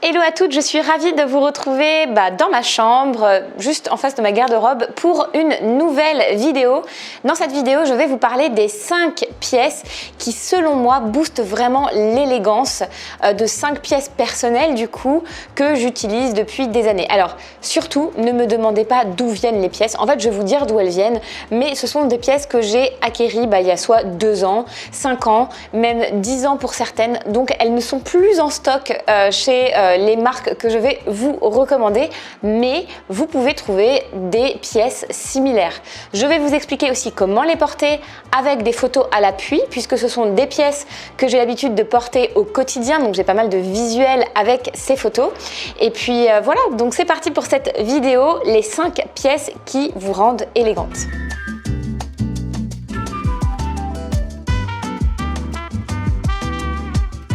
Hello à toutes, je suis ravie de vous retrouver dans ma chambre, juste en face de ma garde-robe pour une nouvelle vidéo. Dans cette vidéo, je vais vous parler des 5 pièces qui, selon moi, boostent vraiment l'élégance de 5 pièces personnelles du coup que j'utilise depuis des années. Alors, surtout, ne me demandez pas d'où viennent les pièces. En fait, je vais vous dire d'où elles viennent, mais ce sont des pièces que j'ai acquéries il y a soit 2 ans, 5 ans, même 10 ans pour certaines. Donc, elles ne sont plus en stock chez les marques que je vais vous recommander, mais vous pouvez trouver des pièces similaires. Je vais vous expliquer aussi comment les porter avec des photos à l'appui, puisque ce sont des pièces que j'ai l'habitude de porter au quotidien, donc j'ai pas mal de visuels avec ces photos. Et puis voilà, donc c'est parti pour cette vidéo, les 5 pièces qui vous rendent élégante.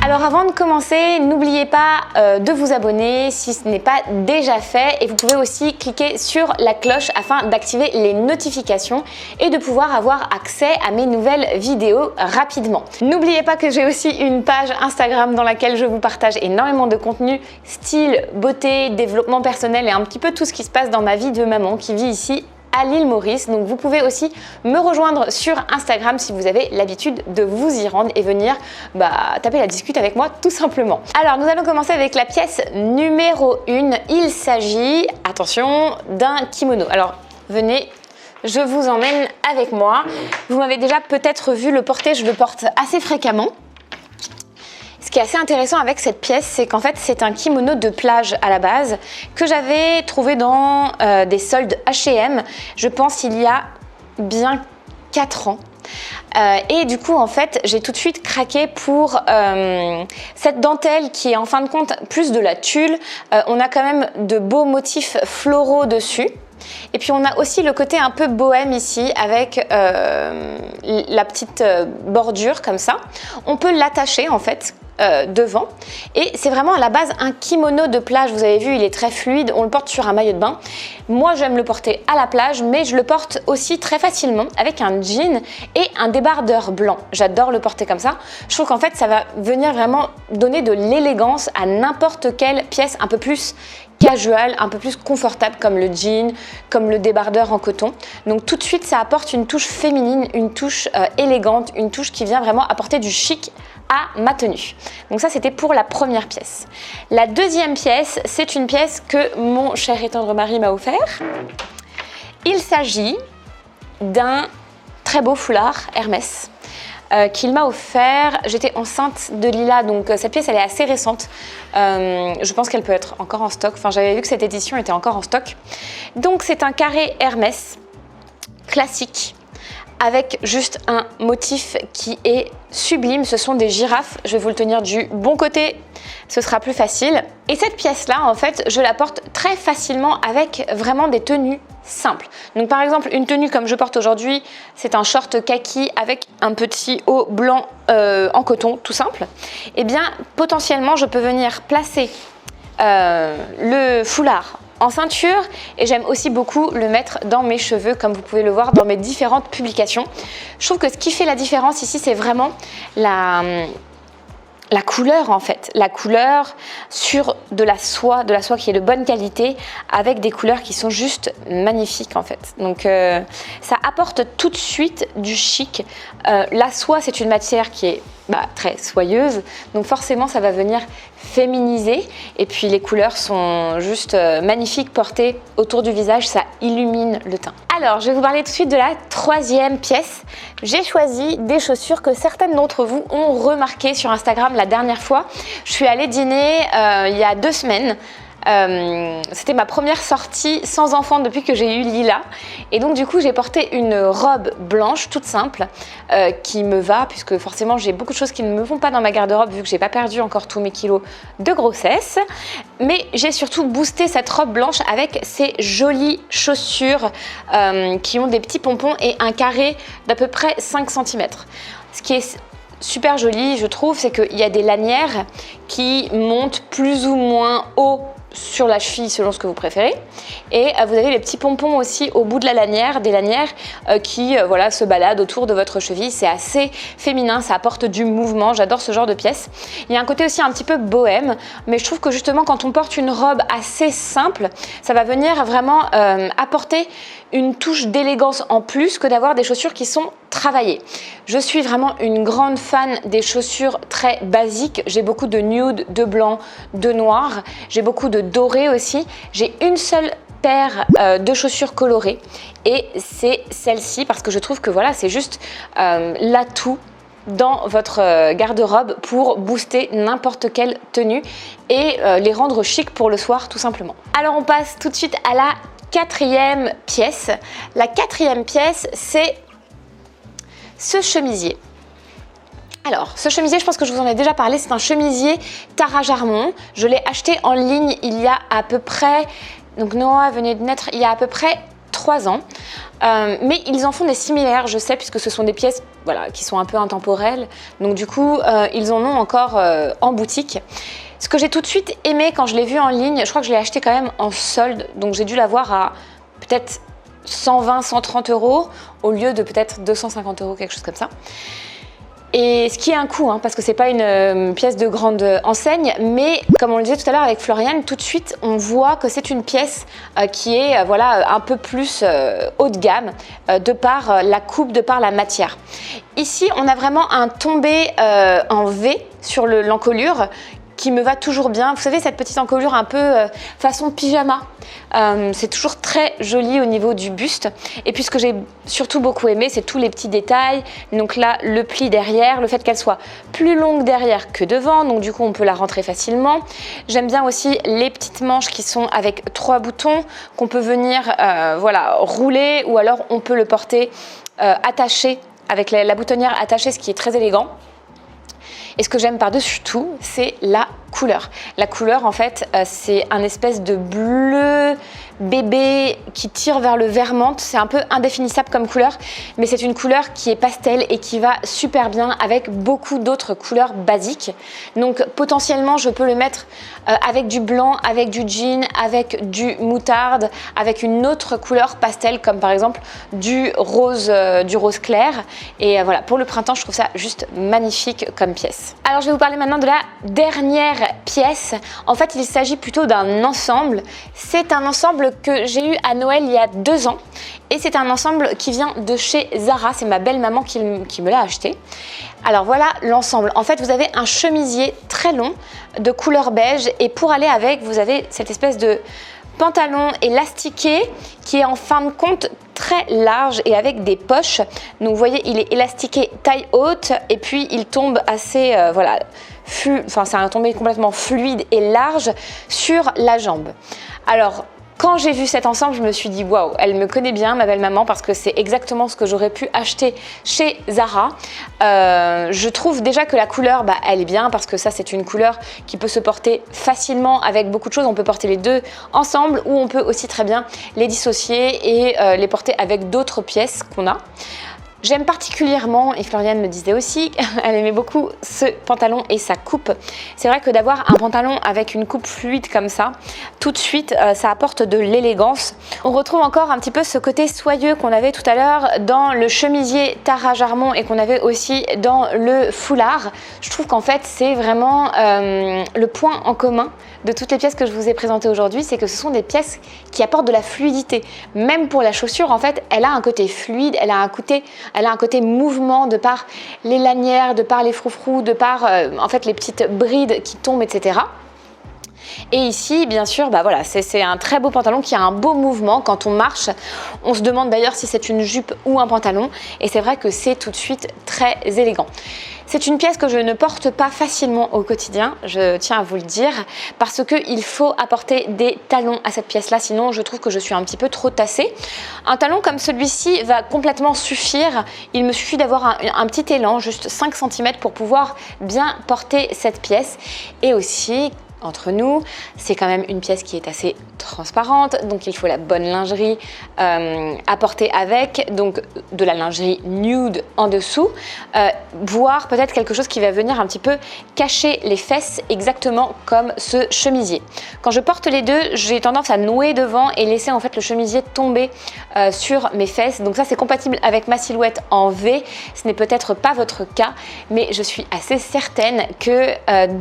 Alors avant de commencer, n'oubliez pas de vous abonner si ce n'est pas déjà fait et vous pouvez aussi cliquer sur la cloche afin d'activer les notifications et de pouvoir avoir accès à mes nouvelles vidéos rapidement. N'oubliez pas que j'ai aussi une page Instagram dans laquelle je vous partage énormément de contenu style, beauté, développement personnel et un petit peu tout ce qui se passe dans ma vie de maman qui vit ici à l'île Maurice. Donc vous pouvez aussi me rejoindre sur Instagram si vous avez l'habitude de vous y rendre et venir taper la discute avec moi tout simplement. Alors nous allons commencer avec la pièce numéro 1. Il s'agit, attention, d'un kimono. Alors venez, je vous emmène avec moi. Vous m'avez déjà peut-être vu le porter, je le porte assez fréquemment. Ce qui est assez intéressant avec cette pièce, c'est qu'en fait c'est un kimono de plage à la base que j'avais trouvé dans des soldes H&M, je pense il y a bien 4 ans. Et du coup en fait j'ai tout de suite craqué pour cette dentelle qui est en fin de compte plus de la tulle. On a quand même de beaux motifs floraux dessus. Et puis on a aussi le côté un peu bohème ici avec la petite bordure comme ça. On peut l'attacher en fait devant et c'est vraiment à la base un kimono de plage. Vous avez vu, il est très fluide, on le porte sur un maillot de bain. Moi j'aime le porter à la plage, mais je le porte aussi très facilement avec un jean et un débardeur blanc. J'adore le porter comme ça. Je trouve qu'en fait ça va venir vraiment donner de l'élégance à n'importe quelle pièce un peu plus casual, un peu plus confortable comme le jean, comme le débardeur en coton. Donc tout de suite ça apporte une touche féminine, une touche élégante, une touche qui vient vraiment apporter du chic à ma tenue. Donc ça c'était pour la première pièce. La deuxième pièce, c'est une pièce que mon cher et tendre mari m'a offert. Il s'agit d'un très beau foulard Hermès qu'il m'a offert. J'étais enceinte de Lila, donc cette pièce elle est assez récente. Je pense qu'elle peut être encore en stock. Enfin, j'avais vu que cette édition était encore en stock. Donc c'est un carré Hermès classique avec juste un motif qui est sublime. Ce sont des girafes. Je vais vous le tenir du bon côté, ce sera plus facile. Et cette pièce-là, en fait, je la porte très facilement avec vraiment des tenues simples. Donc par exemple, une tenue comme je porte aujourd'hui, c'est un short kaki avec un petit haut blanc en coton, tout simple. Et bien, potentiellement, je peux venir placer le foulard en ceinture et j'aime aussi beaucoup le mettre dans mes cheveux comme vous pouvez le voir dans mes différentes publications. Je trouve que ce qui fait la différence ici, c'est vraiment la couleur en fait, la couleur sur de la soie qui est de bonne qualité avec des couleurs qui sont juste magnifiques en fait. Donc ça apporte tout de suite du chic. La soie c'est une matière qui est très soyeuse, donc forcément ça va venir féminiser et puis les couleurs sont juste magnifiques portées autour du visage, ça illumine le teint. Alors je vais vous parler tout de suite de la troisième pièce. J'ai choisi des chaussures que certaines d'entre vous ont remarqué sur Instagram la dernière fois. Je suis allée dîner il y a 2 semaines. C'était ma première sortie sans enfant depuis que j'ai eu Lila et donc du coup j'ai porté une robe blanche toute simple qui me va puisque forcément j'ai beaucoup de choses qui ne me vont pas dans ma garde-robe vu que j'ai pas perdu encore tous mes kilos de grossesse, mais j'ai surtout boosté cette robe blanche avec ces jolies chaussures qui ont des petits pompons et un carré d'à peu près 5 cm. Ce qui est super joli, je trouve, c'est qu'il y a des lanières qui montent plus ou moins haut sur la cheville selon ce que vous préférez. Et vous avez les petits pompons aussi au bout de la lanière, des lanières qui voilà, se baladent autour de votre cheville. C'est assez féminin, ça apporte du mouvement, j'adore ce genre de pièces. Il y a un côté aussi un petit peu bohème, mais je trouve que justement quand on porte une robe assez simple, ça va venir vraiment apporter une touche d'élégance en plus que d'avoir des chaussures qui sont travaillées. Je suis vraiment une grande fan des chaussures très basiques. J'ai beaucoup de nude, de blanc, de noir. J'ai beaucoup de doré aussi. J'ai une seule paire de chaussures colorées et c'est celle-ci parce que je trouve que voilà, c'est juste l'atout dans votre garde-robe pour booster n'importe quelle tenue et les rendre chic pour le soir tout simplement. Alors on passe tout de suite à la quatrième pièce. La quatrième pièce, c'est ce chemisier. Alors, ce chemisier, je pense que je vous en ai déjà parlé, c'est un chemisier Tara Jarmon. Je l'ai acheté en ligne il y a à peu près, donc Noah venait de naître il y a à peu près 3 ans. Mais ils en font des similaires, je sais, puisque ce sont des pièces voilà, qui sont un peu intemporelles. Donc du coup, ils en ont encore en boutique. Ce que j'ai tout de suite aimé quand je l'ai vu en ligne, je crois que je l'ai acheté quand même en solde, donc j'ai dû l'avoir à peut-être 120, 130 € au lieu de peut-être 250 €, quelque chose comme ça. Et ce qui est un coût, hein, parce que c'est pas une pièce de grande enseigne, mais comme on le disait tout à l'heure avec Floriane, tout de suite on voit que c'est une pièce qui est voilà, un peu plus haut de gamme, de par la coupe, de par la matière. Ici on a vraiment un tombé en V sur l'encolure qui me va toujours bien. Vous savez, cette petite encolure un peu façon pyjama. C'est toujours très joli au niveau du buste. Et puis ce que j'ai surtout beaucoup aimé, c'est tous les petits détails. Donc là, le pli derrière, le fait qu'elle soit plus longue derrière que devant. Donc du coup, on peut la rentrer facilement. J'aime bien aussi les petites manches qui sont avec 3 boutons qu'on peut venir voilà, rouler ou alors on peut le porter attaché avec la boutonnière attachée, ce qui est très élégant. Et ce que j'aime par-dessus tout, c'est la couleur. La couleur, en fait, c'est un espèce de bleu bébé qui tire vers le vert menthe. C'est un peu indéfinissable comme couleur, mais c'est une couleur qui est pastel et qui va super bien avec beaucoup d'autres couleurs basiques. Donc potentiellement, je peux le mettre avec du blanc, avec du jean, avec du moutarde, avec une autre couleur pastel, comme par exemple du rose clair. Et voilà, pour le printemps, je trouve ça juste magnifique comme pièce. Alors, je vais vous parler maintenant de la dernière pièce. En fait, il s'agit plutôt d'un ensemble. C'est un ensemble que j'ai eu à Noël il y a 2 ans et c'est un ensemble qui vient de chez Zara. C'est ma belle-maman qui me l'a acheté. Alors voilà l'ensemble. En fait, vous avez un chemisier très long de couleur beige et pour aller avec, vous avez cette espèce de pantalon élastiqué qui est en fin de compte très large et avec des poches. Donc vous voyez, il est élastiqué taille haute et puis il tombe assez voilà, c'est un tombé complètement fluide et large sur la jambe. Alors quand j'ai vu cet ensemble, je me suis dit waouh, elle me connaît bien, ma belle-maman, parce que c'est exactement ce que j'aurais pu acheter chez Zara. Je trouve déjà que la couleur, elle est bien parce que ça, c'est une couleur qui peut se porter facilement avec beaucoup de choses. On peut porter les deux ensemble ou on peut aussi très bien les dissocier et les porter avec d'autres pièces qu'on a. J'aime particulièrement, et Floriane me disait aussi, elle aimait beaucoup ce pantalon et sa coupe. C'est vrai que d'avoir un pantalon avec une coupe fluide comme ça, tout de suite, ça apporte de l'élégance. On retrouve encore un petit peu ce côté soyeux qu'on avait tout à l'heure dans le chemisier Tara Jarmon et qu'on avait aussi dans le foulard. Je trouve qu'en fait, c'est vraiment le point en commun de toutes les pièces que je vous ai présentées aujourd'hui, c'est que ce sont des pièces qui apportent de la fluidité. Même pour la chaussure, en fait, elle a un côté fluide, elle a un côté mouvement de par les lanières, de par les froufrous, de par en fait les petites brides qui tombent, etc. Et ici, bien sûr, voilà, c'est un très beau pantalon qui a un beau mouvement quand on marche. On se demande d'ailleurs si c'est une jupe ou un pantalon. Et c'est vrai que c'est tout de suite très élégant. C'est une pièce que je ne porte pas facilement au quotidien, je tiens à vous le dire, parce qu'il faut apporter des talons à cette pièce-là, sinon je trouve que je suis un petit peu trop tassée. Un talon comme celui-ci va complètement suffire, il me suffit d'avoir un petit élan, juste 5 cm pour pouvoir bien porter cette pièce. Et aussi, entre nous, c'est quand même une pièce qui est assez transparente, donc il faut la bonne lingerie à porter avec, donc de la lingerie nude en dessous, voire peut-être quelque chose qui va venir un petit peu cacher les fesses, exactement comme ce chemisier. Quand je porte les deux, j'ai tendance à nouer devant et laisser en fait le chemisier tomber sur mes fesses, donc ça c'est compatible avec ma silhouette en V. Ce n'est peut-être pas votre cas, mais je suis assez certaine que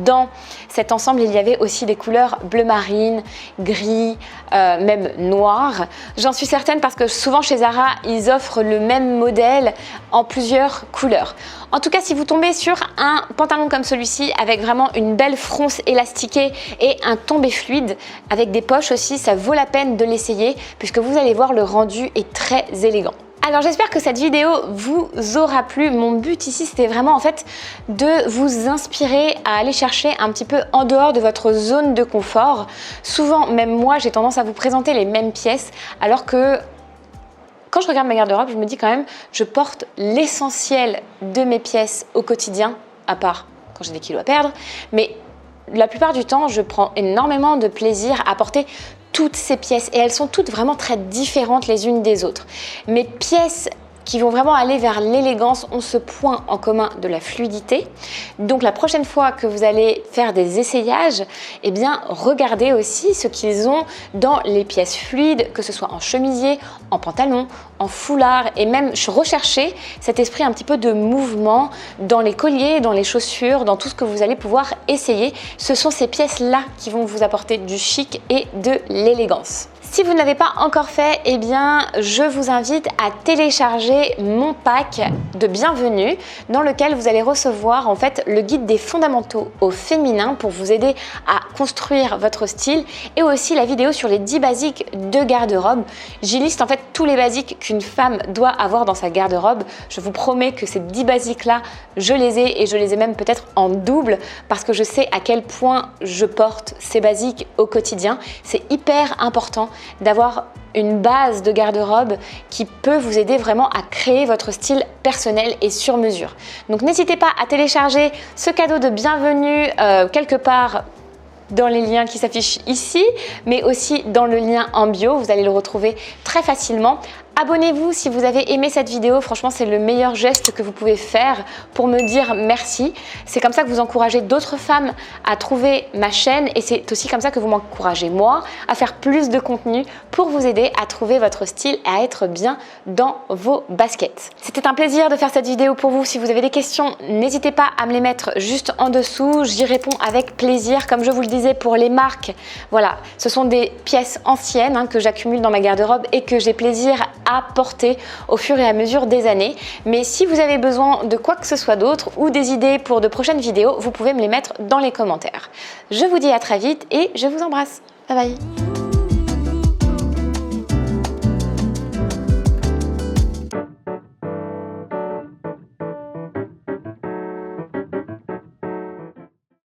dans cet ensemble il y avait aussi des couleurs bleu marine, gris, même noir. J'en suis certaine parce que souvent chez Zara ils offrent le même modèle en plusieurs couleurs. En tout cas, si vous tombez sur un pantalon comme celui-ci avec vraiment une belle fronce élastiquée et un tombé fluide avec des poches aussi, ça vaut la peine de l'essayer puisque vous allez voir, le rendu est très élégant. Alors j'espère que cette vidéo vous aura plu. Mon but ici c'était vraiment en fait de vous inspirer à aller chercher un petit peu en dehors de votre zone de confort. Souvent, même moi, j'ai tendance à vous présenter les mêmes pièces alors que quand je regarde ma garde-robe, je me dis quand même, je porte l'essentiel de mes pièces au quotidien, à part quand j'ai des kilos à perdre, mais la plupart du temps, je prends énormément de plaisir à porter toutes ces pièces et elles sont toutes vraiment très différentes les unes des autres. Mes pièces qui vont vraiment aller vers l'élégance ont ce point en commun de la fluidité. Donc la prochaine fois que vous allez faire des essayages, eh bien regardez aussi ce qu'ils ont dans les pièces fluides, que ce soit en chemisier, en pantalon, en foulard, et même recherchez cet esprit un petit peu de mouvement dans les colliers, dans les chaussures, dans tout ce que vous allez pouvoir essayer. Ce sont ces pièces-là qui vont vous apporter du chic et de l'élégance. Si vous ne l'avez pas encore fait, eh bien, je vous invite à télécharger mon pack de bienvenue dans lequel vous allez recevoir en fait le guide des fondamentaux au féminin pour vous aider à construire votre style et aussi la vidéo sur les 10 basiques de garde-robe. J'y liste en fait tous les basiques qu'une femme doit avoir dans sa garde-robe. Je vous promets que ces 10 basiques-là, je les ai et je les ai même peut-être en double parce que je sais à quel point je porte ces basiques au quotidien. C'est hyper important d'avoir une base de garde-robe qui peut vous aider vraiment à créer votre style personnel et sur mesure. Donc n'hésitez pas à télécharger ce cadeau de bienvenue quelque part dans les liens qui s'affichent ici, mais aussi dans le lien en bio, vous allez le retrouver très facilement. Abonnez-vous si vous avez aimé cette vidéo, franchement c'est le meilleur geste que vous pouvez faire pour me dire merci. C'est comme ça que vous encouragez d'autres femmes à trouver ma chaîne et c'est aussi comme ça que vous m'encouragez moi à faire plus de contenu pour vous aider à trouver votre style et à être bien dans vos baskets. C'était un plaisir de faire cette vidéo pour vous. Si vous avez des questions, n'hésitez pas à me les mettre juste en dessous, j'y réponds avec plaisir. Comme je vous le disais pour les marques, voilà, ce sont des pièces anciennes que j'accumule dans ma garde-robe et que j'ai plaisir à porter au fur et à mesure des années. Mais si vous avez besoin de quoi que ce soit d'autre ou des idées pour de prochaines vidéos, vous pouvez me les mettre dans les commentaires. Je vous dis à très vite et je vous embrasse. Bye bye.